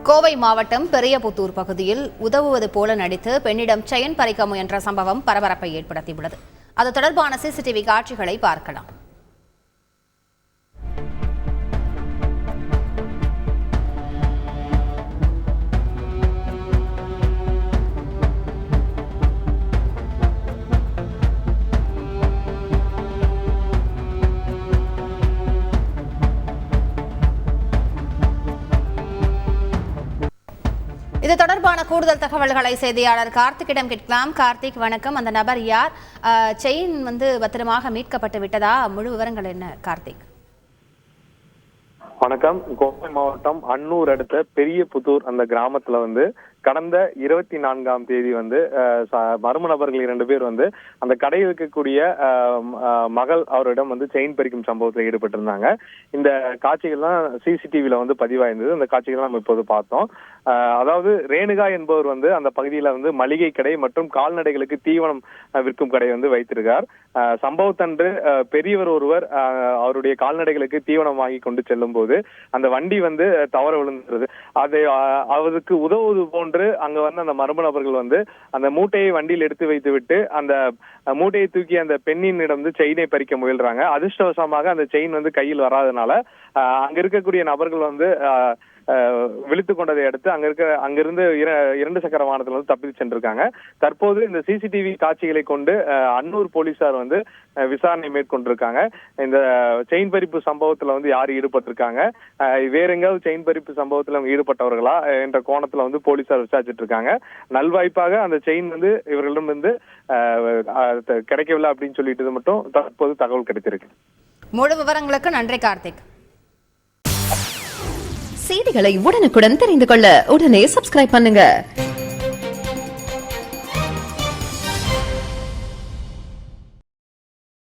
கோவை மாவட்டம் பெரியபுத்தூர் பகுதியில் உதவுவது போல நடித்து பெண்ணிடம் செயின் பறிக்க முயன்ற சம்பவம் பரபரப்பை ஏற்படுத்தியுள்ளது. அது தொடர்பான சிசிடிவி காட்சிகளை பார்க்கலாம். இது தொடர்பான கூடுதல் தகவல்களை செய்தியாளர் கார்த்திக்கிடம் கேட்கலாம். கார்த்திக், வணக்கம். அந்த நபர் யார்? செயின் பத்திரமாக மீட்கப்பட்டு விட்டதா? முழு விவரங்கள் என்ன கார்த்திக்? வணக்கம். கோவை மாவட்டம் அன்னூர் அடுத்த பெரியபுத்தூர் அந்த கிராமத்துல கடந்த 24ஆம் தேதி மர்ம நபர்கள் 2 பேர் அந்த கடையில் இருக்கக்கூடிய மகள் அவரிடம் செயின் பறிக்கும் சம்பவத்தில் ஈடுபட்டிருந்தாங்க. இந்த காட்சிகள்லாம் சிசிடிவில பதிவாயிருந்தது. அந்த காட்சிகள் நம்ம இப்போது பார்த்தோம். அதாவது ரேணுகா என்பவர் அந்த பகுதியில மளிகை கடை மற்றும் கால்நடைகளுக்கு தீவனம் விற்கும் கடை வைத்திருக்கார். சம்பவத்தன்று பெரியவர் ஒருவர் அவருடைய கால்நடைகளுக்கு தீவனம் வாங்கி கொண்டு செல்லும் போது அந்த வண்டி தவற விழுந்தது. அதை அவருக்கு உதவுவது போன்று அங்க அந்த மர்ம நபர்கள் அந்த மூட்டையை வண்டியில் எடுத்து வைத்து விட்டு அந்த மூட்டையை தூக்கி அந்த பெண்ணினிடம் செயினை பறிக்க முயல்றாங்க. அதிர்ஷ்டவசமாக அந்த செயின் கையில் வராதனால அங்க இருக்கக்கூடிய நபர்கள் விழித்துக் கொண்டதை அடுத்து அங்கிருந்து 2 சக்கர வாகனத்தில் தப்பித்து சென்றிருக்காங்க. தற்போது இந்த சிசிடிவி காட்சிகளை கொண்டு அன்னூர் போலீசார் விசாரணை மேற்கொண்டிருக்காங்க. இந்த செயின் பறிப்பு சம்பவத்துல யார் ஈடுபட்டிருக்காங்க, வேற எங்காவது செயின் பறிப்பு சம்பவத்துல ஈடுபட்டவர்களா என்ற கோணத்துல போலீசார் விசாரிச்சுட்டு இருக்காங்க. நல்வாய்ப்பாக அந்த செயின் இவர்களிடம் கிடைக்கவில்லை அப்படின்னு சொல்லிட்டு மட்டும் தற்போது தகவல் கிடைத்திருக்கு. முழு விவரங்களுக்கு நன்றி கார்த்திக். செய்திகளை உடனுக்குடன் தெரிந்து கொள்ள உடனே சப்ஸ்கிரைப் பண்ணுங்க.